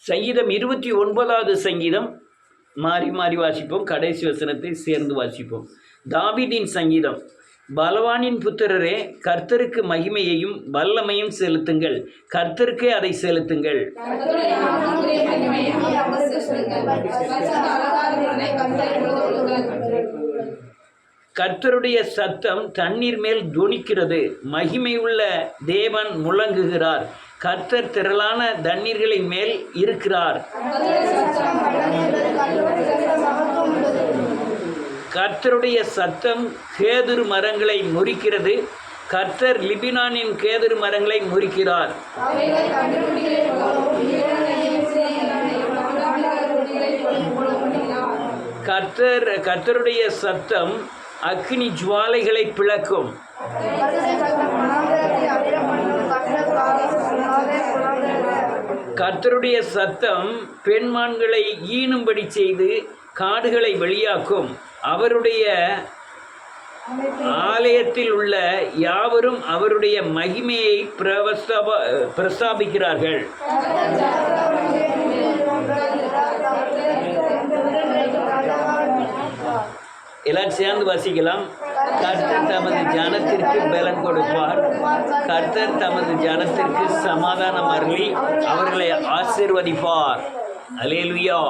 சங்கீதம் 29வது சங்கீதம் மாறி மாறி வாசிப்போம், கடைசி வசனத்தை சேர்ந்து வாசிப்போம். தாவீதின் சங்கீதம். பலவானின் புத்திரரே, கர்த்தருக்கு மகிமையையும் வல்லமையும் செலுத்துங்கள், கர்த்தருக்கே அதை செலுத்துங்கள். கர்த்தருடைய சத்தம் தண்ணீர் மேல் துணிக்கிறது, மகிமையுள்ள தேவன் முழங்குகிறார், கர்த்தர் திரளான தண்ணீர்களின் மேல் இருக்கிறார். கர்த்தருடைய சத்தம் கேதுரு மரங்களை முறிக்கிறது, கர்த்தர் லிபினானின் கேதுரு மரங்களை முறிக்கிறார். கர்த்தருடைய சத்தம் அக்னி ஜுவாலைகளை பிளக்கும். கர்த்தருடைய சத்தம் பெண்மான்களை ஈனும்படி செய்து காடுகளை வெளியாக்கும். அவருடைய ஆலயத்தில் உள்ள யாவரும் அவருடைய மகிமையை பிரஸ்தாபிக்கிறார்கள். எல்லாரும் சேர்ந்து வாசிக்கலாம். கர்த்தர் தமது ஜனத்திற்கு பலன் கொடுப்பார், கர்த்தர் தமது ஜனத்திற்கு சமாதானம் அருளி அவர்களை ஆசீர்வதிப்பார். அல்லேலூயா.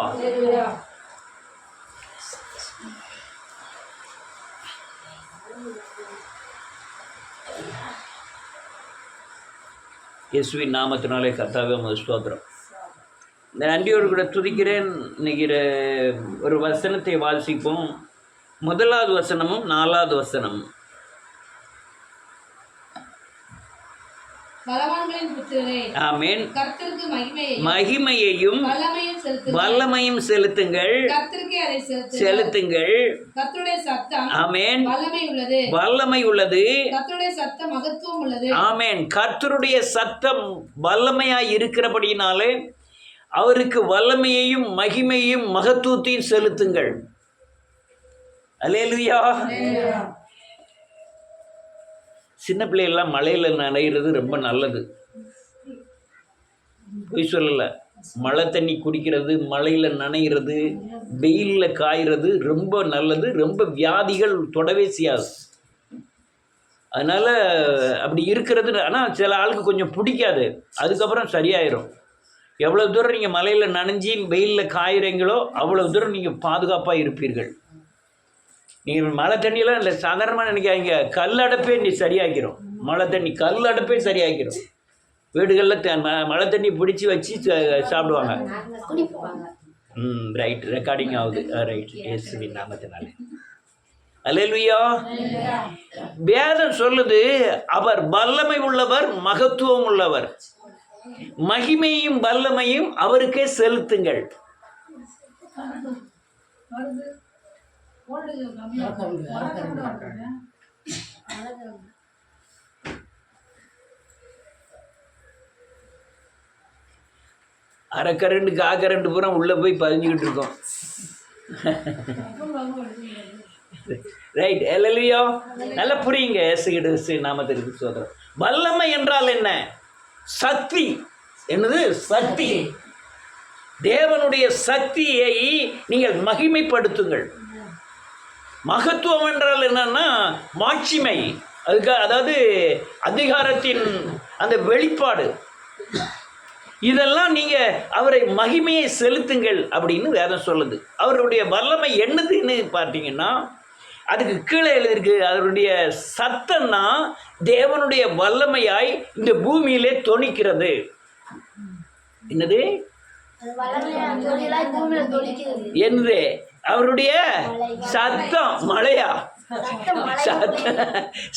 இயேசுவின் நாமத்தினாலே கர்த்தாவே உமக்கு ஸ்தோத்திரம். இந்த நன்றியோடு கூட துதிக்கிறேன். இன்னைக்கு ஒரு வசனத்தை வாசிப்போம். 1வது வசனமும் 4வது வசனமும். ஆமென். மகிமையையும் வல்லமையும் செலுத்துங்கள், செலுத்துங்கள். ஆமென். வல்லமை உள்ளது. ஆமென். கர்த்தருடைய சத்தம் வல்லமையாய் இருக்கிறபடியினாலே அவருக்கு வல்லமையையும் மகிமையும் மகத்துவத்தையும் செலுத்துங்கள். அல்லேலூயா. சின்ன பிள்ளைகள்லாம் மழையில் நனைகிறது ரொம்ப நல்லது, பொய் சொல்லலை. மழை தண்ணி குடிக்கிறது, மழையில் நனைகிறது, வெயிலில் காய்கிறது ரொம்ப நல்லது. ரொம்ப வியாதிகள் தொடவே செய்யாது. அதனால் அப்படி இருக்கிறது. ஆனால் சில ஆளுக்கு கொஞ்சம் பிடிக்காது, அதுக்கப்புறம் சரியாயிரும். எவ்வளோ தூரம் நீங்கள் மழையில் நனைஞ்சி வெயிலில் காய்கிறீங்களோ அவ்வளோ தூரம் நீங்கள் பாதுகாப்பாக இருப்பீர்கள். நீங்கள் மழை தண்ணியெல்லாம் இல்லை சாதாரணமாக நினைக்காதீங்க. கல் அடைப்பே நீ சரியாக்கிறோம். மழை தண்ணி கல் அடைப்பே சரியாக்கிறோம். வீடுகளில் மழை தண்ணி பிடிச்சி வச்சு சாப்பிடுவாங்க. ரைட், ரெக்கார்டிங் ஆகுது. ரைட், இயேசுவின் நாமத்தினாலே. அல்லேலூயா. வேதம் சொல்லுது, அவர் வல்லமை உள்ளவர், மகத்துவம் உள்ளவர், மகிமையும் வல்லமையும் அவருக்கே செலுத்துங்கள். அரைக்கரண்டு காக்கரண்டு பூரா உள்ளே போய் பதிஞ்சுக்கிட்டு இருக்கோம். ரைட். அல்லேலூயா. நல்லா புரியுங்க. இயேசு நாமத்திற்கு ஸ்தோத்திரம். வல்லமை என்றால் என்ன? சக்தி. என்னது? சக்தி. தேவனுடைய சக்தியை நீங்கள் மகிமைப்படுத்துங்கள். மகத்துவம் என்றால் என்னன்னா மாட்சிமை. அதாவது அதிகாரத்தின் அந்த வெளிப்பாடு. இதெல்லாம் நீங்கள் அவரை மகிமையை செலுத்துங்கள் அப்படின்னு வேதம் சொல்லுது. அவருடைய வல்லமை என்னதுன்னு பார்த்தீங்கன்னா அதுக்கு கீழே எழுதியிருக்கு, அவருடைய சத்தம்னா தேவனுடைய வல்லமையாய் இந்த பூமியிலே தொனிக்கிறது. என்னது? என்னது? அவருடைய சத்தம். மழையா?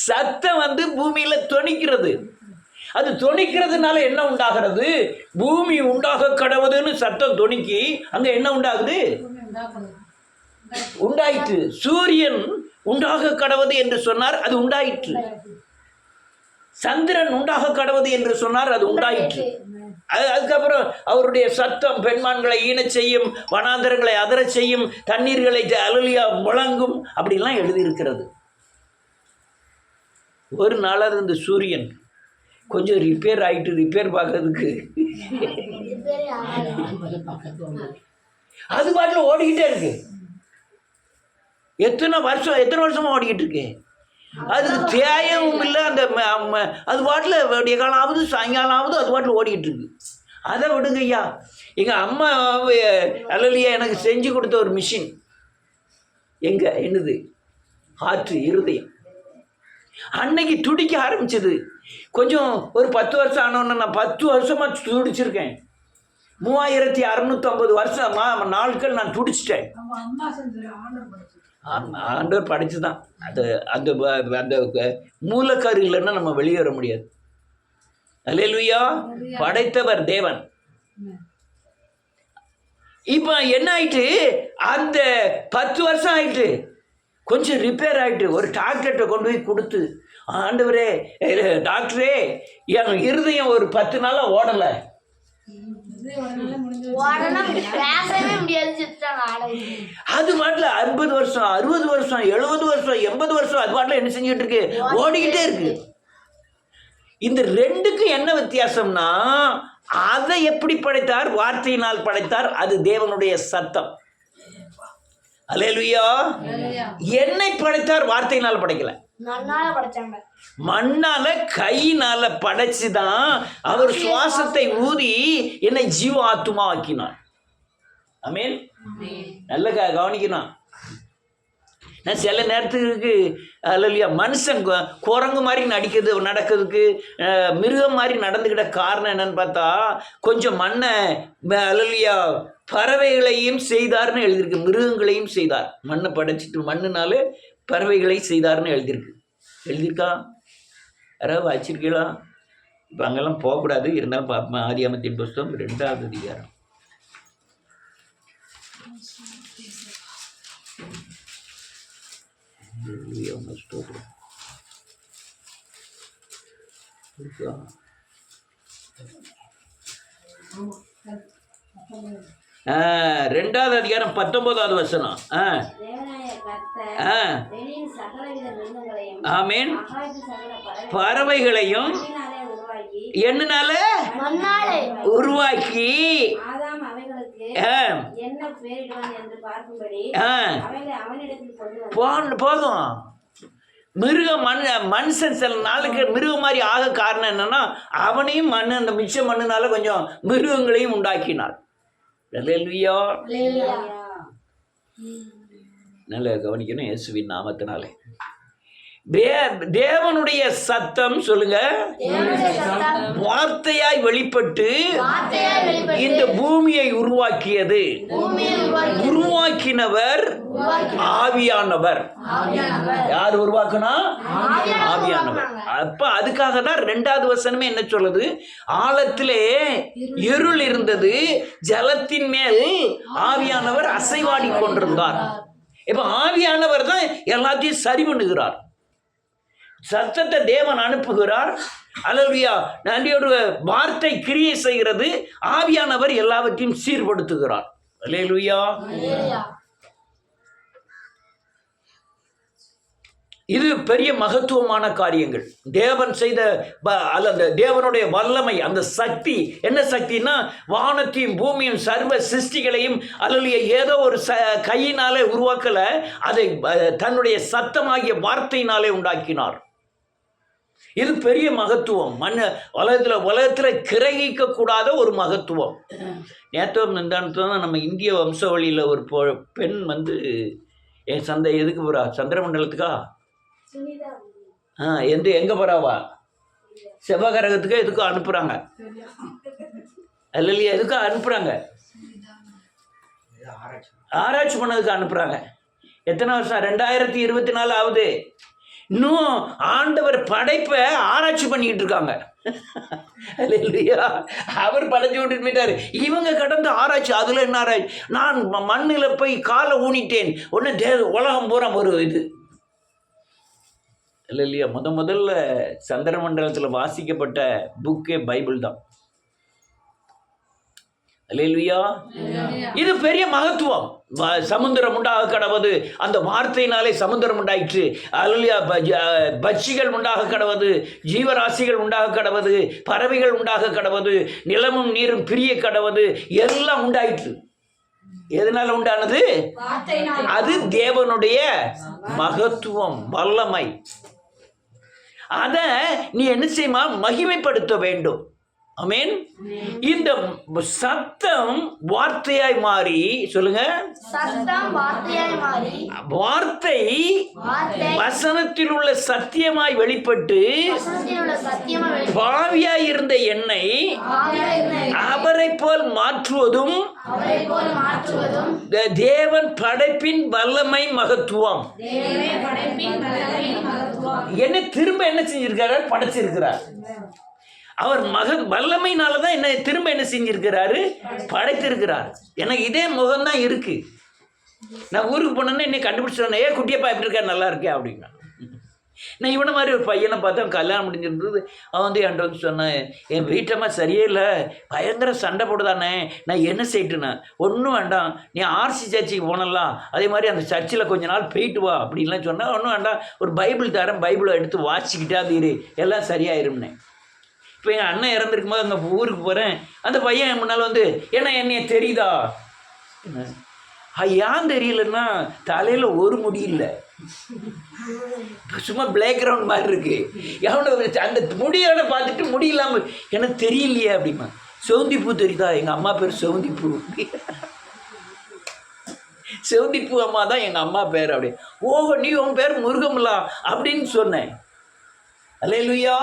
சத்தம் பூமியில தொனிக்கிறது. அது தொனிக்கிறதுனால என்ன உண்டாகிறது? பூமி உண்டாக கடவுதுன்னு சத்தம் தொனிக்கி அங்க என்ன உண்டாகுது? உண்டாயிற்று. சூரியன் உண்டாக கடவுது என்று சொன்னார், அது உண்டாயிற்று. சந்திரன் உண்டாக கடவுது என்று சொன்னார், அது உண்டாயிற்று. அதுக்கப்புறம் அவருடைய சத்தம் பெண்மான்களை ஈனச் செய்யும், வனாந்தரங்களை அதரச் செய்யும், தண்ணீர்களை அலலியா முழங்கும், அப்படிலாம் எழுதியிருக்கிறது. ஒரு நாளாவது இந்த சூரியன் கொஞ்சம் ரிப்பேர் ஆகிட்டு ரிப்பேர் பார்க்கறதுக்கு அது பாட்டில் ஓடிக்கிட்டே இருக்கு. எத்தனை வருஷமா ஓடிக்கிட்டு இருக்கு. அதுக்கு தேயவும் இல்லை. அந்த அது பாட்டில் விடிய காலம் ஆகுது, சாயங்காலம் ஆகுது, அது பாட்டில் ஓடிக்கிட்டு இருக்கு. அதை விடுங்க ஐயா. எங்கள் அம்மா அல்லையா எனக்கு செஞ்சு கொடுத்த ஒரு மிஷின் என்னது ஹார்ட், இருதயம் அன்னைக்கு துடிக்க ஆரம்பிச்சது. கொஞ்சம் ஒரு 10 வருஷம் ஆனோன்னு நான் 10 வருஷமாக துடிச்சிருக்கேன். 3650 வருஷம் நாட்கள் நான் துடிச்சிட்டேன். ஆண்டவர் படைச்சு தான். அது அந்த அந்த மூலக்கரு இல்லைன்னா நம்ம வெளியேற முடியாது. அல்லேலூயா. படைத்தவர் தேவன். இப்போ என்ன ஆயிட்டு, அந்த 10 வருஷம் ஆயிட்டு கொஞ்சம் ரிப்பேர் ஆகிட்டு ஒரு டாக்டர்கிட்ட கொண்டு போய் கொடுத்து, ஆண்டவரே டாக்டரே என் இருதயம் ஒரு 10 நாளாக ஓடலை. அது பாட்டில் 50 வருஷம் 60 வருஷம் 70 வருஷம் 80 வருஷம் அது பாட்டில் என்ன செஞ்சுட்டு இருக்கு, ஓடிக்கிட்டே இருக்கு. இந்த ரெண்டுக்கும் என்ன வித்தியாசம்னா, அதை எப்படி படைத்தார்? வார்த்தையினால் படைத்தார். அது தேவனுடைய சத்தம். அல்லேலூயா. என்னை படைத்தார், வார்த்தையினால் படைக்கல. மண்ணால கையினால படைச்சுதான் அவர் சுவாசத்தை ஊதி என்னை ஜீவ ஆத்துமா ஆக்கினார். ஆமென். நல்ல கவனிக்கணும். நான் சில நேரத்துக்கு அல்லையா மனுஷன் குரங்கு மாதிரி நடக்கிறதுக்கு மிருகம் மாதிரி நடந்துக்கிட்ட காரணம் என்னன்னு பார்த்தா, கொஞ்சம் மண்ணை அல்லையா பறவைகளையும் செய்தார்னு எழுதியிருக்கு, மிருகங்களையும் செய்தார். மண்ணை படைச்சிட்டு மண்ணுனால பறவைகளை செய்தார்னு எழுதியிருக்கா? யாராவது வச்சிருக்கீங்களா? இப்போ அங்கெல்லாம் போகக்கூடாது, இருந்தாலும் பார்ப்போம். ஆதியாகமத்தின் புஸ்தகம் 2வது அதிகாரம். ரெண்டாவது அதிகாரம் 19வது வசனம். ஆமென். பறவைகளையும் என்னால உருவாக்கி போதும். மிருகம் மனுஷன் சில நாளுக்கு மிருகம் மாதிரி ஆக காரணம் என்னன்னா, அவனையும் அந்த மிச்ச மண்ணுனால கொஞ்சம் மிருகங்களையும் உண்டாக்கினார். நல்ல கவனிக்கணும். இயேசுவின் நாமத்தினாலே தேவனுடைய சத்தம் சொல்லுங்க, வார்த்தையாய் வெளிப்பட்டு இந்த பூமியை உருவாக்கியது. உருவாக்கினவர் ஆவியானவர். யார் உருவாக்குனா? ஆவியானவர். அப்ப அதுக்காக தான் 2வது வசனமே என்ன சொல்லுது? ஆழத்திலே இருள் இருந்தது, ஜலத்தின் மேல் ஆவியானவர் அசைவாடி கொண்டிருந்தார். இப்ப ஆவியானவர் தான் எல்லாத்தையும் சரி பண்ணுகிறார். சத்தத்தை தேவன் அனுப்புகிறார். அல்லேலூயா. நன்றியோடு வார்த்தை கிரியை செய்கிறது. ஆவியானவர் எல்லாவற்றையும் சீர்படுத்துகிறார். அல்லேலூயா. இது பெரிய மகத்துவமான காரியங்கள். தேவன் செய்த அந்த தேவனுடைய வல்லமை, அந்த சக்தி என்ன சக்தின்னா, வானத்தையும் பூமியும் சர்வ சிருஷ்டிகளையும் அல்லது ஏதோ ஒரு கையினாலே உருவாக்கல, அதை தன்னுடைய சத்தமாகிய வார்த்தையினாலே உண்டாக்கினார். இது பெரிய மகத்துவம். உலகத்தில் கிரகிக்க கூடாத ஒரு மகத்துவம். நேற்று நம்ம இந்திய வம்சாவளியில் ஒரு பெண் என் எதுக்கு போறா? சந்திரமண்டலத்துக்கா? எங்க போறாவா? செவ்வாய்கிரகத்துக்கு எதுக்கும் அனுப்புறாங்க. இல்லையா? எதுக்கும் அனுப்புறாங்க? ஆராய்ச்சி பண்ணதுக்கு அனுப்புறாங்க. எத்தனை வருஷம்? 2024 ஆகுது. இன்னும் ஆண்டவர் படைப்பை ஆராய்ச்சி பண்ணிக்கிட்டு இருக்காங்க. இல்லையா? அவர் படைச்சு விட்டுட்டு போயிட்டாரு. இவங்க கடந்து ஆராய்ச்சி. அதுல என்ன ஆராய்ச்சி? நான் மண்ணில் போய் காலை ஊனிட்டேன், ஒன்று உலகம் பூரா ஒரு இது இல்லையா? முதல்ல சந்திர மண்டலத்தில் வாசிக்கப்பட்ட புக்கே பைபிள் தான். அல்லேலூயா. இது பெரிய மகத்துவம். சமுத்திரம் உண்டாக கடவது, அந்த வார்த்தையினாலே சமுத்திரம் உண்டாயிற்று. அல்லேலூயா. பட்சிகள் உண்டாக கடவது, ஜீவராசிகள் உண்டாக கடவது, பறவைகள் உண்டாக கடவது, நிலமும் நீரும் பிரிய கடவது, எல்லாம் உண்டாயிற்று. எதனால உண்டானது? அது தேவனுடைய மகத்துவம், வல்லமை. அத நீ என்ன செய்யுமா? மகிமைப்படுத்த வேண்டும். ஆமென். இந்த சத்தம் வார்த்தையாய் மாறி, சொல்லுங்க, சத்தம் வார்த்தையாய் மாறி, வார்த்தை வசனத்தில் உள்ள சத்தியமாய் வெளிப்பட்டு, பாவியாய் இருந்த என்னை அவரை போல் மாற்றுவதும் தேவன் படைப்பின் வல்லமை மகத்துவம். என்ன திரும்ப என்ன செஞ்சிருக்கிறார்? படைச்சிருக்கிறார். அவர் வல்லமையினாலதான் என்ன திரும்ப என்ன செஞ்சிருக்கிறாரு? படைத்திருக்கிறார். எனக்கு இதே முகம்தான் இருக்கு. நான் ஊருக்கு போனேன்னா என்னை கண்டுபிடிச்சிட்டேன். குட்டியப்பா எப்படி இருக்கா, நல்லா இருக்கே அப்படின்னா. நான் இவனை மாதிரி ஒரு பையனை பார்த்தா கல்யாணம் முடிஞ்சிருந்தது. அவன் வந்து என்கிட்ட வந்து சொன்னேன், என் வீட்டம்மா சரியே இல்லை, பயங்கர சண்டை போடுதானே, நான் என்ன செய்யிட்டுனேன்? ஒன்றும் வேண்டாம், நீ ஆர்சி சர்ச்சுக்கு போனலாம், அதே மாதிரி அந்த சர்ச்சில் கொஞ்ச நாள் போயிட்டு வா அப்படின்லாம் சொன்னால், ஒன்றும் வேண்டாம், ஒரு பைபிள் தரேன், பைபிளை எடுத்து வாசிக்கிட்டே அது இரு, எல்லாம் சரியாயிரும்னே. இப்போ எங்கள் அண்ணன் இறந்துருக்கும் போது அங்கே ஊருக்கு போகிறேன். அந்த பையன் முன்னால் வந்து, ஏன்னா என்னைய தெரியுதா? ஏன் தெரியலன்னா, தலையில் ஒரு முடி இல்லை, சும்மா பிளாக் கிரவுண்ட் மாதிரி இருக்கு. எவனோ அந்த முடியோட பார்த்துட்டு முடி இல்லாமல் எனக்கு தெரியலையே அப்படிமா. செவந்திப்பூ தெரியுதா? எங்கள் அம்மா பேர் செவந்திப்பூ. செவந்திப்பூ அம்மா தான் எங்கள் அம்மா பேர். அப்படி, ஓஹோ, நீ உன் பேர் முருகம்லா அப்படின்னு சொன்னேன். அல்லேலூயா.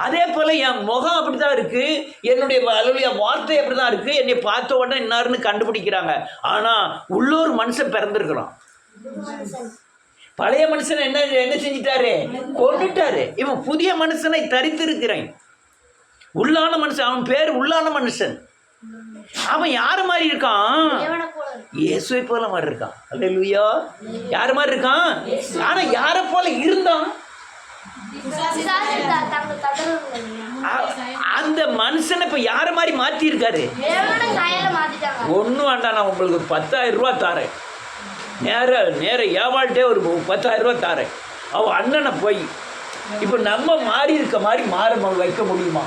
அதே போல என் முகம் அப்படிதான் இருக்கு, என்னுடைய அல்லேலூயா வார்த்தை அப்படிதான் இருக்கு. என்னை பார்த்த உடனே இன்னாருன்னு கண்டுபிடிக்கிறாங்க. ஆனா உள்ளூர் மனுஷன் பிறந்திருக்கிறான். பழைய மனுஷனை என்ன செஞ்சிட்டாரு? கொண்டுட்டாரு. இவன் புதிய மனுஷனை தரித்திருக்கிறேன். உள்ளான மனுஷன், அவன் பேர் உள்ளான மனுஷன். அவன் யாரு மாதிரி இருக்கான்? இயேசுவை போல மாதிரி இருக்கான். அல்லேலூயா. யாரு மாதிரி இருக்கான்? ஆனா யார போல இருந்தான்? அந்த மனுஷனை இப்ப யார மாதிரி மாத்தி இருக்காரு? ஒன்னும் வேண்டாம், நான் உங்களுக்கு ஒரு 10,000 ரூபாய் தாரேன். நேர ஏவாள்கிட்டே ஒரு 10,000 ரூபாய் தாரேன். அவன் அண்ணனை போய் இப்ப நம்ம மாறி இருக்க மாதிரி மாற வைக்க முடியுமா?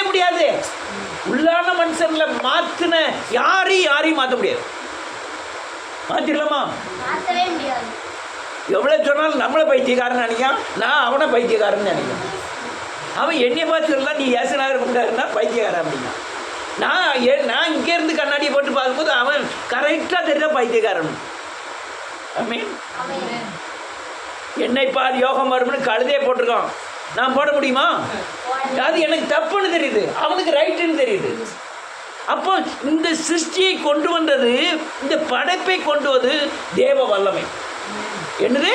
முடியாது. உள்ளான மனுஷன்ல மாத்தின யாரையும் மாற்ற முடியாது. மாத்திரலாமா? எவ்வளவு சொன்னாலும் நம்மளை பைத்தியக்காரன் நினைக்கான், நான் அவனை பைத்தியக்காரன் நினைக்கிறேன். அவன் என்னைய பார்த்து சொல்லலாம், நீ ஏசுநாதர் கொண்டாருன்னா பைத்தியக்காரன் அப்படின்னா. நான் இங்கேருந்து கண்ணாடியை போட்டு பார்க்கும்போது அவன் கரெக்டாக தெரிஞ்ச பைத்தியக்காரன். ஆமென். என்னை பார் யோகம் வரும்னு கழுதையை போட்டிருக்கான், நான் போட முடியுமா? அது எனக்கு தப்புன்னு தெரியுது, அவனுக்கு ரைட்டுன்னு தெரியுது. அப்போ இந்த சிருஷ்டியை கொண்டு வந்தது, இந்த படைப்பை கொண்டு வந்து தேவ வல்லமை. என்னது?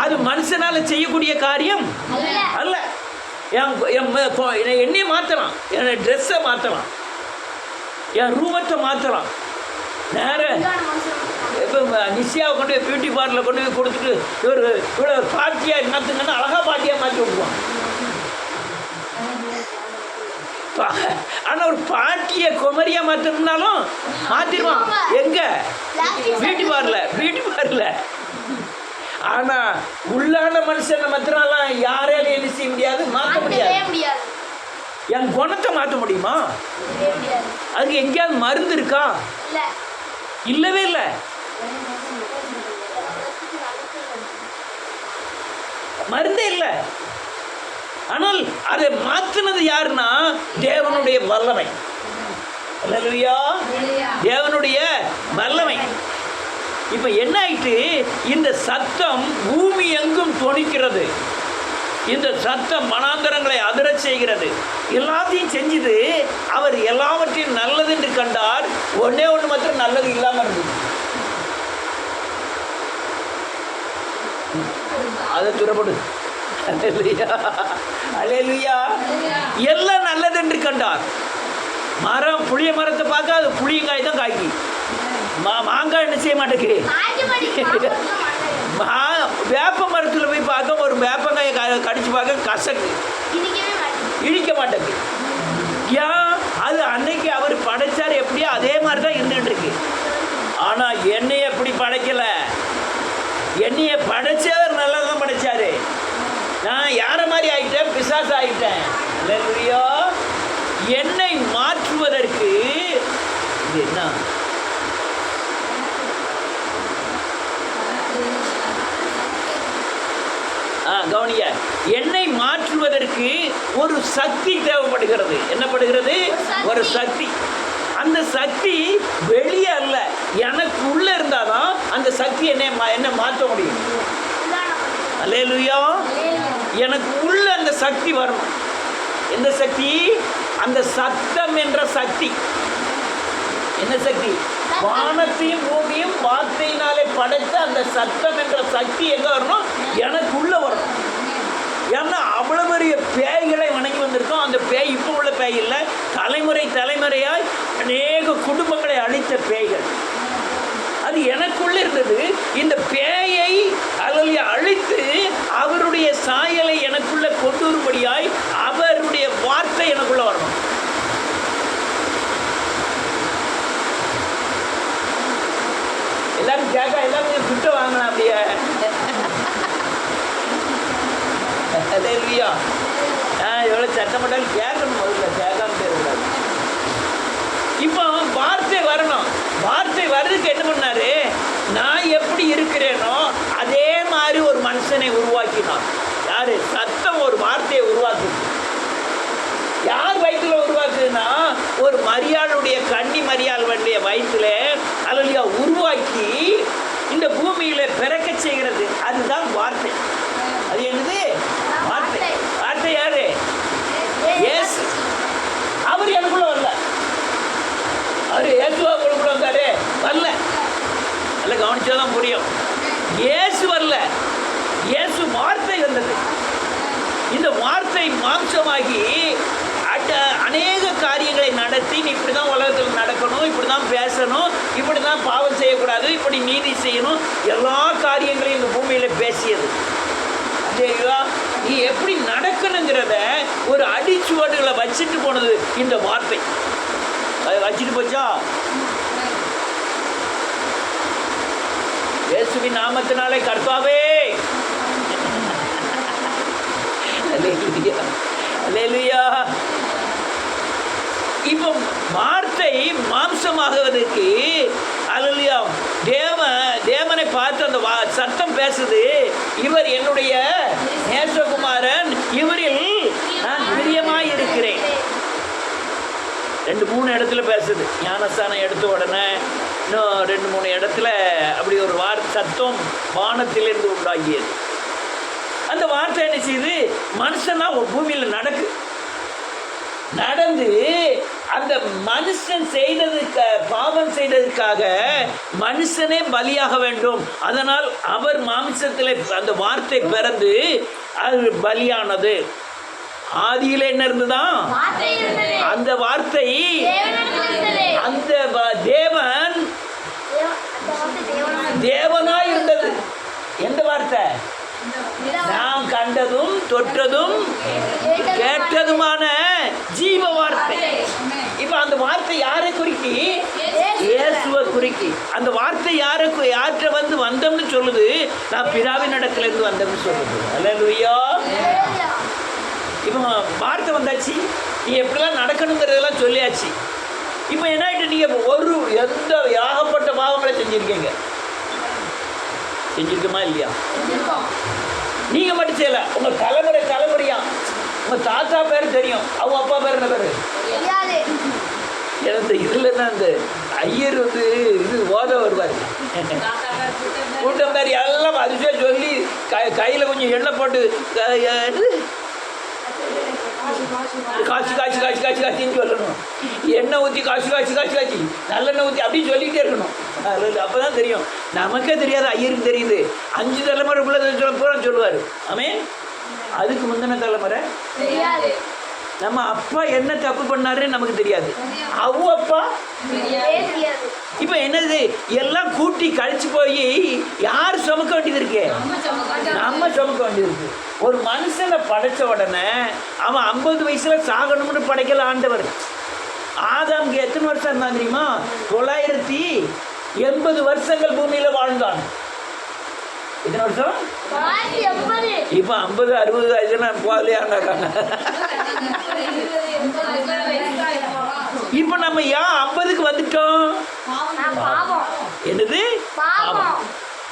அது மனுஷனால செய்யக்கூடிய காரியம் அல்ல. என்னைய மாற்றலாம், என்னை ட்ரெஸ்ஸை மாற்றலாம், என் ரூமத்தை மாற்றலாம். நேரம் இப்போ நிச்சயாவை கொண்டு போய் பியூட்டி பார்லர் கொண்டு போய் கொடுத்துட்டு இவ்வளோ பாட்டியாக மாற்றுங்கன்னா அழகாக பாட்டியாக மாற்றி விடுவான். ஆனால் ஒரு பாட்டியை குமரியா மாற்றணும்னாலும் மாற்றிடுவான். எங்க? Beauty parlour. ஆனால் உள்ளான மனுஷனை மாத்திரலாம் யாராலும் என்ன செய்ய முடியாது, மாற்ற முடியாது. என் குணத்தை மாற்ற முடியுமா? அதுக்கு எங்கேயாவது மருந்து இருக்கா? இல்லவே இல்லை. மருந்தே இல்லை. ஆனால் அதை மாற்றினது யாருன்னா தேவனுடைய வல்லமை. அல்லேலூயா. தேவனுடைய வல்லமை. இப்போ என்ன ஆயிட்டு? இந்த சத்தம் பூமி எங்கும் தொனிக்கிறது. இந்த சத்தம் வனாந்தரங்களை அதிரச் செய்கிறது. எல்லாத்தையும் செஞ்சது. அவர் எல்லாவற்றையும் நல்லது என்று கண்டார். ஒன்னே ஒன்று மாத்திரம் நல்லது இல்லாமல் இருந்தது. அதை துறப்படு. அல்லேலூயா. எல்லாம் நல்லது என்று கண்டார். மரம், புளிய மரத்தை பார்க்க அது புளியங்காய் தான் காய்க்கு. மாங்காய் என்ன செய்ய மாட்டேங்குது. வேப்ப மரத்தில் போய் பார்க்க ஒரு வேப்பங்காயை கடிச்சு பார்க்க கசக்கு. இழிக்க மாட்டேங்குது. ஏன்? அது அன்னைக்கு அவர் படைச்சார் எப்படியோ அதே மாதிரி தான் இருந்துட்டு இருக்கு. ஆனால் என்னைய எப்படி படைக்கல, என்னைய படைச்சவர் நல்லா தான் படைச்சாரு. நான் யார மாதிரி ஆயிட்டேன்? பிசாசு ஆயிட்டேன். அல்லேலூயா. என்னை மாற்றுவதற்கு இது என்ன? கவனிய, என்னை மாற்றுவதற்கு ஒரு சக்தி தேவைப்படுகிறது. என்னப்படுகிறது? ஒரு சக்தி. அந்த சக்தி வெளியே அல்ல, எனக்கு உள்ள இருந்தாதான் அந்த சக்தி என்ன மாற்ற முடியும். அல்லேலூயா. எனக்கு உள்ள அந்த சக்தி வரணும். எந்த சக்தி? அந்த சத்தம் என்ற சக்தி. என்ன சக்தி? வானத்தையும் பூமியும் வார்த்தையினாலே படைத்த அந்த சத்தம் என்ற சக்தி எங்க வரணும்? எனக்குள்ள வரணும். ஏன்னா அவ்வளவு பெரிய பேய்களை வணங்கி வந்திருக்கோம். அந்த பேய் இப்போ உள்ள பேய் இல்லை, தலைமுறையாய் அநேக குடும்பங்களை அழித்த பேய்கள். அது எனக்குள்ள இருந்தது. இந்த பேயை அல்லது அழித்து அவருடைய சாயலை எனக்குள்ள கொண்டு வரும்படியாய் அவருடைய வார்த்தை எனக்குள்ள வரணும். எல்லாரும் கேட்க, எல்லாரும் கொஞ்சம் குட்ட வாங்கலாம் அப்படியே. இல்லையா? எவ்வளோ சட்டப்பட்டாலும் கேட்கணும். முதல்ல கேட்காம இருக்கக்கூடாது. இப்போ வார்த்தை வரணும். வார்த்தை வர்றதுக்கு என்ன பண்ணாரு? நான் எப்படி இருக்கிறேனோ அதே மாதிரி ஒரு மனுஷனை உருவாக்கினான். யாரு? சத்தம் ஒரு வார்த்தையை உருவாக்குது. யார் வயிற்றுல உருவாக்குதுன்னா, ஒரு மரியாளுடைய கன்னி மரியாளுடைய வயிற்றுல அல்லையா உருவாக்கி இந்த பூமியில பிறக்க செய்கிறது. அதுதான் வார்த்தை. அது என்னது? வார்த்தை. வார்த்தை யாரு? இயேசு. அவர் எனக்குள்ள வரல. அவர் இயேசுவா உங்களுக்குள்ள வந்தாரு? வரல. அல்ல, கவனிச்சாதான் புரியும். இயேசு வரல, இயேசு வார்த்தை வந்தது. இந்த வார்த்தை மாம்சமாகி அநேக காரியங்களை நடத்தி, நீ இப்படி தான் உலகத்தில் நடக்கணும், இப்படி தான் பேசணும், இப்படி தான் பாவம் செய்யக்கூடாது, இப்படி நீதி செய்யணும், எல்லா காரியங்களையும் இந்த பூமியில் பேசியது. சரிங்களா? நீ எப்படி நடக்கணுங்கிறத ஒரு அடிச்சுவடுகளை வச்சுட்டு போனது இந்த வார்த்தை. அதை வச்சுட்டு போச்சா? இயேசுவின் நாமத்தினாலே கர்த்தாவே, அல்லேலூயா. இப்போ வார்த்தை மாம்சமாகுவதற்கு அல்லேலூயா தேவனை பார்த்து அந்த சத்தம் பேசுது. இவர் என்னுடைய நேசகுமாரன், இவரில் நான் பிரியமாய் இருக்கிறேன். 2-3 இடத்துல பேசுது. ஞானஸ்தானம் எடுத்த உடனே இன்னும் 2-3 இடத்துல அப்படி ஒரு சத்தம் வானத்திலிருந்து உண்டாகியது. அந்த வார்த்தை என்ன செய்யுது? மனுஷனா ஒரு பூமியில் நடந்து அந்த மனுஷன் செய்ததுக்கு, பாவம் செய்ததற்காக மனுஷனே பலியாக வேண்டும். அதனால் அவர் மாம்சத்தில் அந்த வார்த்தை பிறந்து அது பலியானது. ஆதியில் என்ன இருந்துதான்? அந்த வார்த்தை, அந்த தேவன் தேவனாய் இருந்தது. எந்த வார்த்தை? நாம் கண்டதும் தொட்டதும் கேட்டதுமான ஜீவ வார்த்தை. இப்ப அந்த வார்த்தை யாரை குறிக்கி? இயேசுவை குறிக்கி. அந்த வார்த்தை யார்கிட்ட வந்தோம்னு சொல்லுது? நான் பிதாவின் இடத்துல இருந்து வந்தோம்னு சொல்லுது. அல்லேலூயா. இப்போ வார்த்தை வந்தாச்சு, நீ எப்படிலாம் நடக்கணுங்கிறதெல்லாம் சொல்லியாச்சு. இப்போ என்ன ஆகிட்டு? நீங்கள் எந்த ஏகப்பட்ட பாவங்களை செஞ்சுருக்கீங்க. செஞ்சுருக்கோமா இல்லையா? நீங்கள் மட்டும் செய்யலை, உங்கள் தலைமுறையா. உங்கள் தாத்தா பேர் தெரியும், அவங்க அப்பா பேர் என்ன பேர்? எனக்கு இதில் தான் இந்த ஐயர் இது ஓத வருவார். கூட்டம் பேர் எல்லாம் அதிசய சொல்லி கையில் கொஞ்சம் எண்ணெய் போட்டு காய்ச்சி சொல்லணும். எண்ணெய் ஊற்றி காய்ச்சி நல்லெண்ணெய் ஊற்றி அப்படின்னு சொல்லிக்கிட்டே இருக்கணும். அப்போ தான் தெரியும். நமக்கே தெரியாது, ஐயருக்கு தெரியுது. 5 தலைமுறை பூரா சொல்லுவார். ஆமே. அதுக்கு முந்தின தலைமுறை நம்ம அப்பா என்ன தப்பு பண்ணாருன்னு நமக்கு தெரியாது. அவங்க அப்பா தெரியாது. இப்போ என்னது எல்லாம் கூட்டி கழிச்சு போய் யார் சுமக்க வேண்டியது இருக்கு? நம்ம சுமக்க வேண்டியது இருக்கு. ஒரு மனுஷனை படைச்ச உடனே அவன் 50 வயசுல சாகணும்னு படைக்கல ஆண்டவர். ஆதாம்க்கு எத்தனை வருஷம் இருந்தான் தெரியுமா? 980 வருஷங்கள் பூமியில வாழ்ந்தான். எத்தனை வருஷம்? 980. இப்போ 50 60 வயசுனா போகலையாண்டாங்க. இப்போ நம்ம ஏன் 50க்கு வந்துட்டோம்? பாவம். என்னது? பாவம்.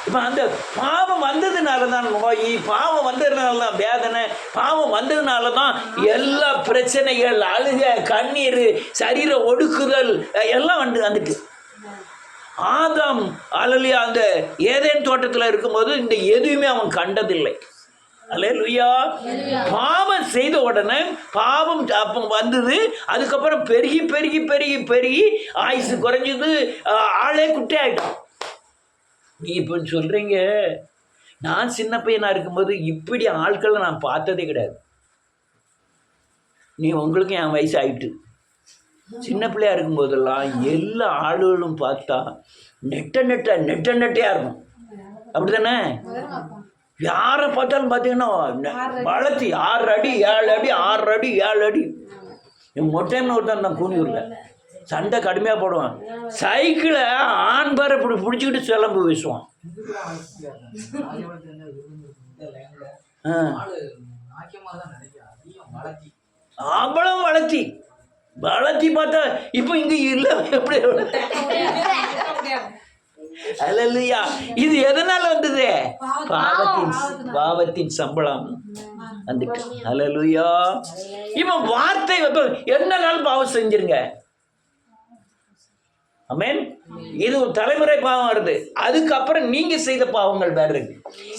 இப்போ அந்த பாவம் வந்ததுனால தான் நோய், பாவம் வந்ததுனால தான் வேதனை, பாவம் வந்ததுனால தான் எல்லா பிரச்சனைகள், அழுக, கண்ணீர், சரீர ஒடுக்குதல் எல்லாம் வந்துட்டு. ஆதாம் அல்லேலூயா அந்த ஏதேன் தோட்டத்தில் இருக்கும்போது இந்த எதுவுமே அவன் கண்டதில்லை. அல்லேலூயா. பாவம் செய்த உடனே பாவம் அப்போ வந்தது. அதுக்கப்புறம் பெருகி பெருகி பெருகி பெருகி ஆயுசு குறைஞ்சது, ஆளே குட்டே ஆகிட்டான். நீ இப்போ சொல்கிறீங்க, நான் சின்ன பையனாக இருக்கும்போது இப்படி ஆட்களை நான் பார்த்ததே கிடையாது. நீ உங்களுக்கு என் வயசு ஆகிட்டு. சின்ன பிள்ளையா இருக்கும்போதெல்லாம் எல்லா ஆளுகளும் பார்த்தா நெட்டையாக இருக்கும். அப்படி தானே? யாரை பார்த்தாலும் பார்த்தீங்கன்னா வளர்த்தி 6 அடி 7 அடி 6 அடி 7 அடி. என் மொட்டைன்னு ஒருத்தான் நான் கூனியூரில் சண்டை கடுமையாக போடுவான். சைக்கிளை ஆண்பாரை இப்படி பிடிச்சிக்கிட்டு சிலம்பு வீசுவான். அவ்வளோ வளர்த்தி பார்த்தா இப்போ இங்கே இல்லை. எப்படி? அல்லேலூயா. இது எதனால வந்தது? பாவத்தின் சம்பளம் வந்துட்டு. அல்லேலூயா. இப்போ வார்த்தை என்னன்னாலும் பாவம் செஞ்சிருங்க. ஆமென். இது ஒரு தலைமுறை பாவம் வருது. அதுக்கப்புறம் நீங்க செய்த பாவங்கள் வேற இருக்கு.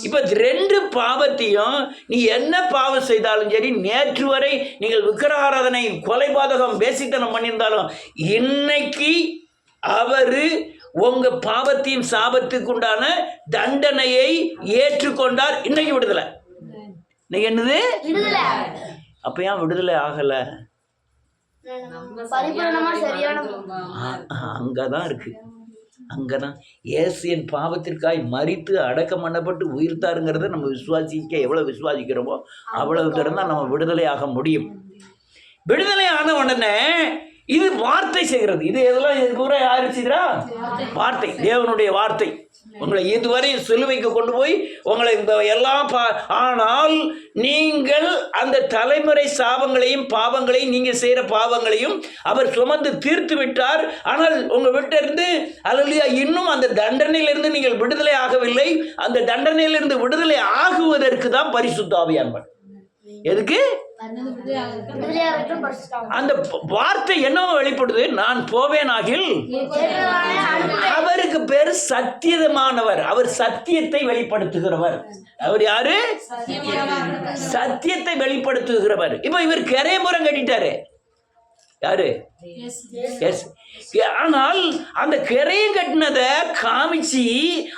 இப்ப 2 பாவத்தையும் நீ என்ன பாவம் செய்தாலும் சரி, நேற்று வரை நீங்கள் விக்கிரகாராதனை, கொலைபாதகம், பேசித்தனம் பண்ணியிருந்தாலும் இன்னைக்கு அவரு உங்க பாவத்தின் சாபத்துக்கு உண்டான தண்டனையை ஏற்றுக்கொண்டார். இன்னைக்கு விடுதலை. இன்னைக்கு என்னது? அப்ப ஏன் விடுதலை ஆகல? அங்கதான் இருக்கு. அங்கதான் இயேசு என் பாவத்திற்காய் மரித்து அடக்கம் பண்ணப்பட்டு உயிர்த்தாருங்கிறத நம்ம விசுவாசிக்க எவ்வளவு விசுவாசிக்கிறோமோ அவ்வளவு தூரம் தான் நம்ம விடுதலை ஆக முடியும். விடுதலை ஆன உடனே இது வார்த்தை செய்கிறது. இது எதெல்லாம் இது பூரா யாரு செய்கிறா? வார்த்தை, தேவனுடைய வார்த்தை. உங்களை இதுவரை சிலுவைக்கு கொண்டு போய் உங்களை இந்த எல்லாம் ஆனால் நீங்கள் அந்த தலைமுறை சாபங்களையும் பாவங்களையும் நீங்கள் செய்கிற பாவங்களையும் அவர் சுமந்து தீர்த்து விட்டார். ஆனால் உங்கள் வீட்டிலிருந்து அல்லேலூயா இன்னும் அந்த தண்டனையிலிருந்து நீங்கள் விடுதலை ஆகவில்லை. அந்த தண்டனையிலிருந்து விடுதலை ஆகுவதற்கு தான் பரிசுத்த ஆவியானவர். எதுக்கு? அந்த வார்த்தை என்னவோ வெளிப்படுது. நான் போவேனாகில் அவருக்கு பேரு சத்தியமானவர். அவர் சத்தியத்தை வெளிப்படுத்துகிறவர். அவர் யாரு? சத்தியத்தை வெளிப்படுத்துகிறவர். இப்ப இவர் கரையபுரம் கட்டிட்டாரு. யாரு? எஸ். ஆனால் அந்த கரையம் கட்டினதை காமிச்சு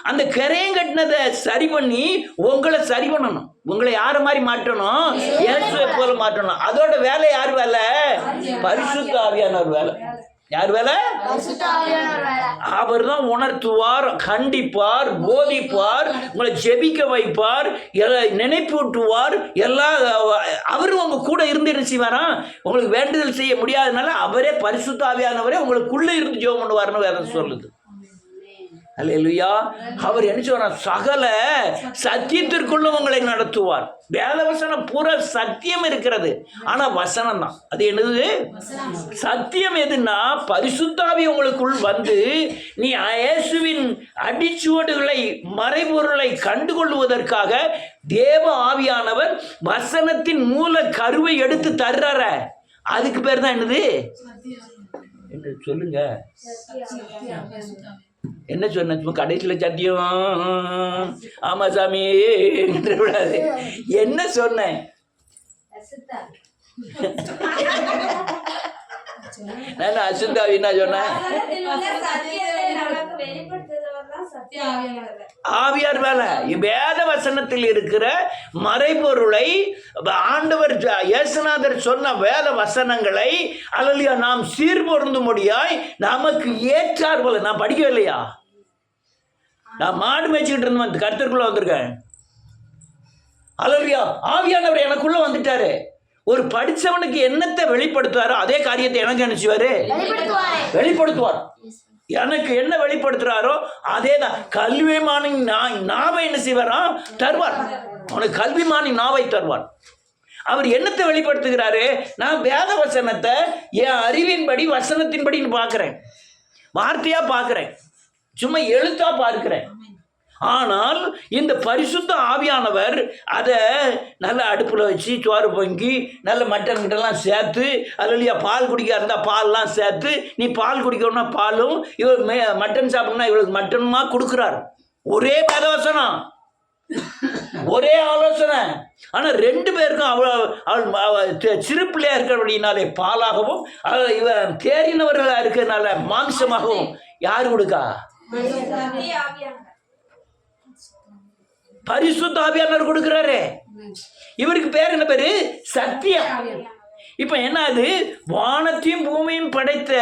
அந்த கரையம் கட்டினதை சரி பண்ணி உங்களை சரி பண்ணணும். உங்களை யார மாதிரி மாற்றணும்? இயேசுவை போல மாற்றணும். அதோட வேலை யார் வேலை? பரிசுத்த ஆவியானவர் வேலை. யார் வேலை? அவர் தான் உணர்த்துவார், கண்டிப்பார், போதிப்பார், உங்களை ஜெபிக்க வைப்பார், நினைப்பூட்டுவார். எல்லாம் அவரு உங்க கூட இருந்து என்ன செய்வாரா? உங்களுக்கு வேண்டுதல் செய்ய முடியாதனால அவரே பரிசுத்த ஆவியானவரே உங்களுக்குள்ள இருந்து ஜெபம் பண்ணுவார்னு வேதம் சொல்லுது. அல்லேலூயா. அவர் என்ன சொல்றார்? சகல சத்தியத்திற்குள்ள உங்களை நடத்துவார். வேதவசனம் பூரா சத்தியம் இருக்கிறது. ஆனா வசனம் தான். அது என்னது? சத்தியம் எதுன்னா பரிசுத்தாவி உங்களுக்குள் வந்து நீ இயேசுவின் அடிச்சுவடுகளை, மறைபொருளை கண்டுகொள்வதற்காக தேவ ஆவியானவர் வசனத்தின் மூல கருவை எடுத்து தர்றார. அதுக்கு பேர் தான் என்னது? என்ன சொல்லுங்க? என்ன சொன்ன? கடைசியில் சத்தியம் ஆமா சாமி விடாது. என்ன சொன்னேன்? நான் அசுத்தாவின்னா சொன்னேன். ஆவியார் வேலை. வேத வசனத்தில் இருக்கிற மறைபொருளை ஆண்டவர் இயேசுநாதர் சொன்ன வேத வசனங்களை அல்லையா நாம் சீர்பொருந்தும்படியாய் நமக்கு ஏற்றார் போல. நான் படிக்கவே இல்லையா? நான் மாடு மேய்ச்சிக்கிட்டு இருந்தேன், கர்த்தருக்குள்ள வந்திருக்கேன். அல்லையா ஆவியானவர் எனக்குள்ள வந்துட்டாரு. ஒரு படிச்சவனுக்கு என்னத்தை வெளிப்படுத்துவாரோ அதே காரியத்தை எனக்கு நினைச்சுவாரு வெளிப்படுத்துவார். எனக்கு என்ன வெளிப்படுத்துறாரோ அதே தான். கல்விமானி நாவை என்ன செய்வாரா? தருவார். அவனுக்கு கல்விமானி நாவை தருவார். அவர் என்னத்தை வெளிப்படுத்துகிறாரு? நான் வேத வசனத்தை என் அறிவின்படி வசனத்தின்படின்னு பார்க்கிறேன், வார்த்தையா பார்க்கிறேன், சும்மா எழுத்தா பார்க்கிறேன். ஆனால் இந்த பரிசுத்த ஆவியானவர் அதை நல்ல அடுப்பில் வச்சு சோறு பொங்கி நல்ல மட்டன் கிட்டலாம் சேர்த்து, அதுலையா பால் குடிக்க இருந்தால் பால்லாம் சேர்த்து, நீ பால் குடிக்கணும்னா பாலும், இவர் மட்டன் சாப்பிடணும்னா இவளுக்கு மட்டனுமா கொடுக்குறார். ஒரே வேதவசனம், ஒரே ஆலோசனை. ஆனால் ரெண்டு பேருக்கும் அவள் சிறு பிள்ளையா இருக்கிறபடினாலே பாலாகவும், இவன் தேறினவர்களாக இருக்கிறதுனால மாம்சமாகவும் யார் கொடுக்கா? பரிசுத்த ஆவியானவர் கொடுக்கிறாரு. இவருக்கு பேர் என்ன பேரு? சத்தியம். இப்ப என்ன, அது வானத்தையும் பூமியும் படைத்த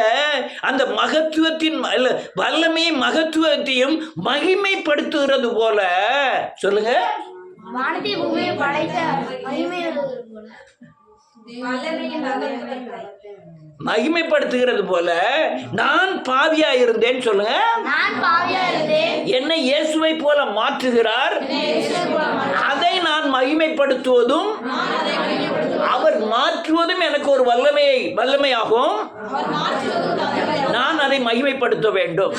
அந்த மகத்துவத்தின் வல்லமையும் மகத்துவத்தையும் மகிமைப்படுத்துகிறது போல. சொல்லுங்க. வானத்தையும் பூமியும் படைத்த மகிமைப்படுத்துகிறது போல நான் பாவியா இருந்தேன். சொல்லுங்க. என்னை இயேசுவை போல மாற்றுகிறார். அதை நான் மகிமைப்படுத்துவதும் அவர் மாற்றுவதும் எனக்கு ஒரு வல்லமையாகும். நான் அதை மகிமைப்படுத்த வேண்டும்.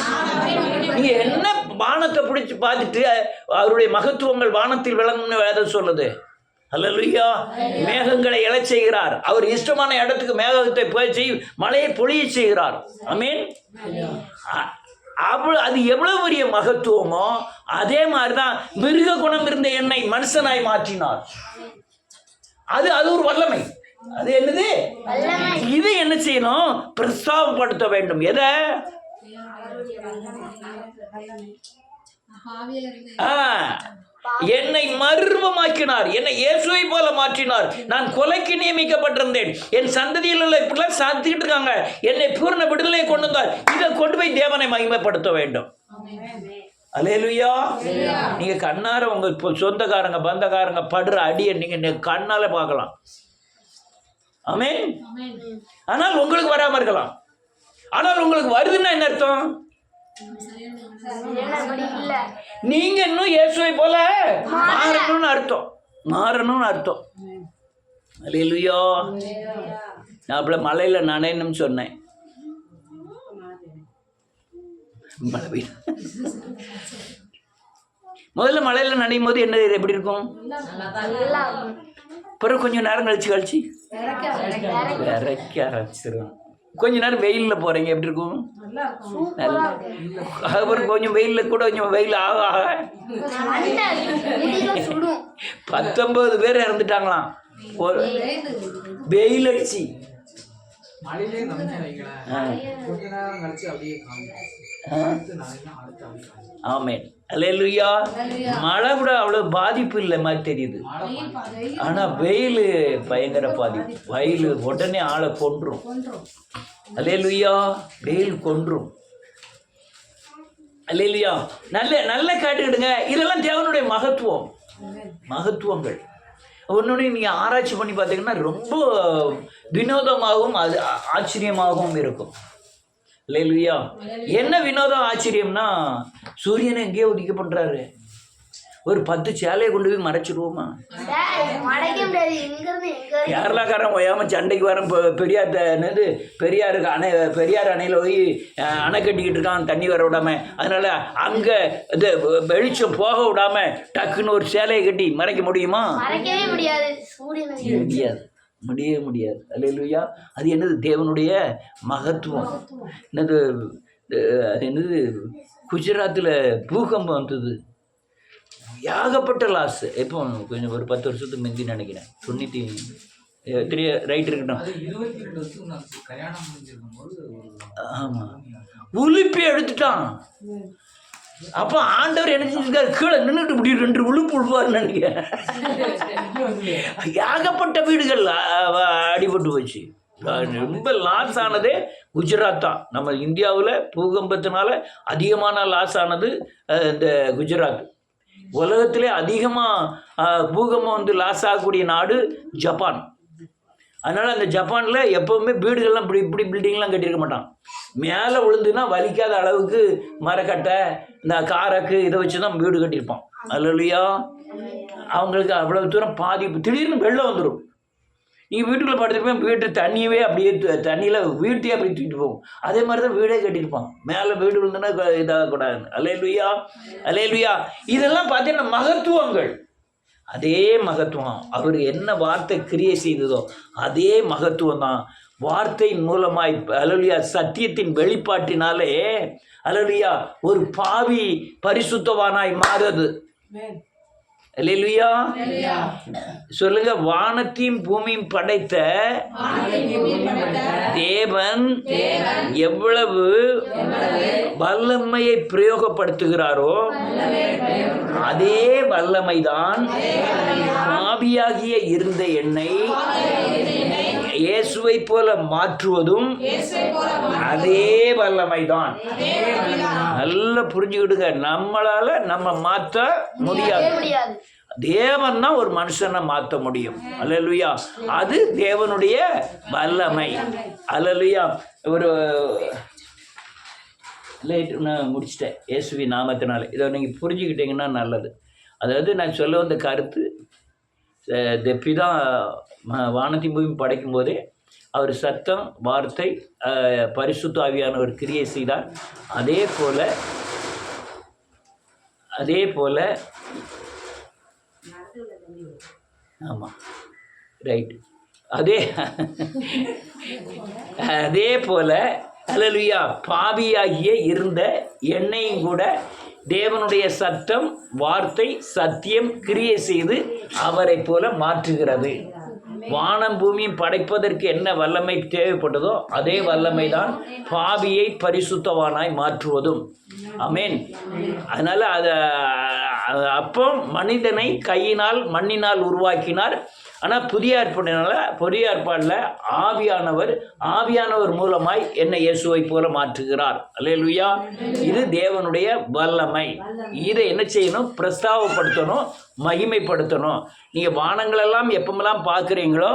நீங்க என்ன வானத்தை பிடிச்சு பார்த்துட்டு அவருடைய மகத்துவங்கள் வானத்தில் விளங்கும் வேதம் சொல்லுது. அல்லேலூயா. மேகங்களை எழச் செய்கிறார். அவர் இஷ்டமான இடத்துக்கு மேகத்தை போய் மழையை பொழிய செய்கிறார். ஆமென். அது எவ்வளவு பெரிய மகத்துவமோ அதே மாதிரிதான் மிருக குணம் இருந்த என்னை மனுஷனாய் மாற்றினார். அது ஒரு வல்லமை. அது என்னது? இது என்ன செய்யணும்? பிரஸ்தாபப்படுத்த வேண்டும். எதை? என்னை மர்வமாக்கினார், என்னை இயேசுவை போல மாற்றினார். நான் கொலைக்கு நியமிக்கப்பட்டிருந்தேன். என் சந்ததியில் உள்ள இப்படிலாம் சாத்திக்கிட்டு இருக்காங்க. என்னை பூர்ண விடுதலை கொண்டு வந்தார். இதை கொண்டு போய் தேவனை மகிமைப்படுத்த வேண்டும். அல்லேலூயா. நீங்க கண்ணார உங்க சொந்தக்காரங்க பந்தக்காரங்க படுற அடியை நீங்க கண்ணால பார்க்கலாம். ஆமென். ஆனால் உங்களுக்கு வராம இருக்கலாம். ஆனால் உங்களுக்கு வருதுன்னா என்ன அர்த்தம்? நீங்க இன்னும் இயேசுவை போல மாறணும்னு அர்த்தம். அல்லேலூயா. நான் அப்படி மலையில நனையணும்னு சொன்னேன். முதல்ல மலையில நனையும் போது என்ன எப்படி இருக்கும்? பிறகு கொஞ்சம் நேரம் கழிச்சு விரைக்க ஆரம்பிச்சிடும். கொஞ்ச நேரம் வெயிலில் போகிறீங்க, எப்படி இருக்கும்? அப்புறம் கொஞ்சம் வெயிலில் கூட கொஞ்சம் வெயில் ஆக 19 பேர் இறந்துட்டாங்களாம் ஒரு வெயில் அடிச்சு. ஆமென். அல்லேலூயா. மழை கூட அவ்வளவு பாதிப்பு இல்லை மாதிரி தெரியுது. ஆனா வெயில் பயங்கர பாதிப்பு. வெயில் உடனே ஆளை கொன்றும். அல்லேலூயா. வெயில் கொன்றும். அல்லேலூயா. நல்ல கேட்டுக்கிடுங்க. இதெல்லாம் தேவனுடைய மகத்துவங்கள். ஒன்னொன்று நீங்கள் ஆராய்ச்சி பண்ணி பார்த்தீங்கன்னா ரொம்ப வினோதமாகவும் அது ஆச்சரியமாகவும் இருக்கும். அல்லேலூயா. என்ன வினோதம் ஆச்சரியம்னா, சூரியனை எங்கேயோ உதிக்க பண்ணுறாரு. ஒரு 10 சேலையை கொண்டு போய் மறைச்சிடுவோமா? கேரளாக்காரன் ஓயாம சண்டைக்கு வர பெரியார் அணையில் போய் அணை கட்டிக்கிட்டு இருக்கான், தண்ணி வர விடாம. அதனால அங்கே இந்த வெளிச்சம் போக விடாம டக்குன்னு ஒரு சேலையை கட்டி மறைக்க முடியுமா? முடியாது. அல்லேலூயா. அது என்னது? தேவனுடைய மகத்துவம். என்னது குஜராத்தில் பூகம்பம் வந்தது. ஏகப்பட்ட லாஸ். எப்போ கொஞ்சம் ஒரு 10 வருஷத்துக்கு முந்தி நினைக்கிறேன். 93 ரைட் இருக்கட்டும். ஆமாம். உலுப்பி எடுத்துட்டான். அப்போ ஆண்டவர் என்ன செஞ்சிருக்காரு, கீழே நின்றுட்டு இப்படி 2 விழுப்பு விழுப்பாருன்னு நினைக்கிறேன். ஏகப்பட்ட வீடுகள் அடிபட்டு போச்சு. ரொம்ப லாஸ் ஆனதே குஜராத் தான். நம்ம இந்தியாவில் பூகம்பத்தினால அதிகமான லாஸ் ஆனது இந்த குஜராத். உலகத்திலே அதிகமாக பூகம்பம் வந்து லாஸ் ஆகக்கூடிய நாடு ஜப்பான். அதனால் அந்த ஜப்பானில் எப்போவுமே வீடுகள்லாம் இப்படி பில்டிங்லாம் கட்டியிருக்க மாட்டான். மேலே விழுந்துன்னா வலிக்காத அளவுக்கு மரக்கட்டை இந்த காரக்கு இதை வச்சு தான் வீடு கட்டியிருப்பான். அல்லையா, அவங்களுக்கு அவ்வளோ தூரம் பாதிப்பு. திடீர்னு வெள்ளம் வந்துடும். நீங்கள் வீட்டுக்குள்ளே படுத்துருப்பேன், வீட்டு தண்ணியவே அப்படியே தண்ணியில் வீட்டையே அப்படி தூக்கிட்டு போகும். அதே மாதிரி தான் வீடே கட்டியிருப்பான். மேலே வீடு விழுந்துன்னா இதாகக்கூடாது. அல்லேலூயா, அல்லேலூயா. இதெல்லாம் பார்த்தீங்கன்னா மகத்துவங்கள். அதே மகத்துவம் அவர் என்ன வார்த்தை கிரியை செய்ததோ அதே மகத்துவம் தான் வார்த்தையின் மூலமாய் அல்லேலூயா சத்தியத்தின் வெளிப்பாட்டினாலே அல்லேலூயா ஒரு பாவி பரிசுத்தவானாய் மாறுது. அல்லேலூயா சொல்லுங்க. வானத்தையும் பூமியும் படைத்த தேவன் எவ்வளவு வல்லமையை பிரயோகப்படுத்துகிறாரோ அதே வல்லமைதான் பாவியாகிய இருந்த என்னை இயேசுவை போல மாற்றுவதும் அதே வல்லமைதான். நல்லா புரிஞ்சுக்கிடுங்க. நம்மளால நம்ம மாற்ற முடியாது. தேவன் தான் ஒரு மனுஷனை மாற்ற முடியும். அல்லேலூயா. அது தேவனுடைய வல்லமை. அல்லேலூயா. ஒரு லைட் நான் முடிச்சிட்டேன் இயேசுவி நாமத்தினால. இதை நீங்கள் புரிஞ்சுக்கிட்டீங்கன்னா நல்லது. அதாவது நான் சொல்ல வந்த கருத்து, பிதா வானத்தின் பூமி படைக்கும் போதே அவர் சத்தம் வார்த்தை பரிசுத்த ஆவியானவர் கிரியை செய்தார். அதே போல் ஆமாம் ரைட் அதே போல் அல்லேலூயா பாவியாகிய இருந்த என்னையும் கூட தேவனுடைய சத்தம் வார்த்தை சத்தியம் கிரியை செய்து அவரை போல மாற்றுகிறது. வானம் பூமியும் படைப்பதற்கு என்ன வல்லமை தேவைப்பட்டதோ அதே வல்லமை தான் பாவியை பரிசுத்தவானாய் மாற்றுவதும். ஆமென். அதனால் அப்போ மனிதனை கையினால் மண்ணினால் உருவாக்கினார். ஆனால் புதிய ஏற்பாடில் ஆவியானவர் மூலமாய் என்னை இயேசுவை போல மாற்றுகிறார். அல்லேலூயா. இது தேவனுடைய வல்லமை. இதை என்ன செய்யணும்? பிரஸ்தாவப்படுத்தணும், மகிமைப்படுத்தணும். நீங்கள் வானங்களெல்லாம் எப்பமெல்லாம் பார்க்குறீங்களோ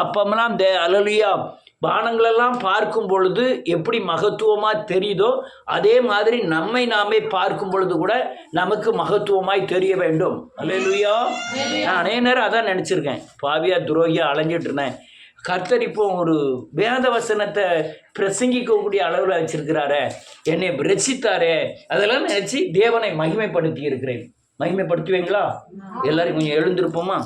அப்பமெல்லாம் அல்லேலூயா வானங்களெல்லாம் பார்க்கும் பொழுது எப்படி மகத்துவமாக தெரியுதோ அதே மாதிரி நம்மை நாமே பார்க்கும் பொழுது கூட நமக்கு மகத்துவமாய் தெரிய வேண்டும். அல்லேலூயா. நான் அநேக நேரம் அதான் நினச்சிருக்கேன். பாவியா துரோகியா அலைஞ்சிட்டு இருந்தேன். கர்த்தர் இப்போ ஒரு வேத வசனத்தை பிரசங்கிக்கக்கூடிய அளவில் வச்சிருக்கிறாரே, என்னை ரட்சித்தாரே, அதெல்லாம் நினச்சி தேவனை மகிமைப்படுத்தி இருக்கிறேன். மகிமைப்படுத்துவீங்களா? எல்லாரும் கொஞ்சம் எழுந்திருப்போமா?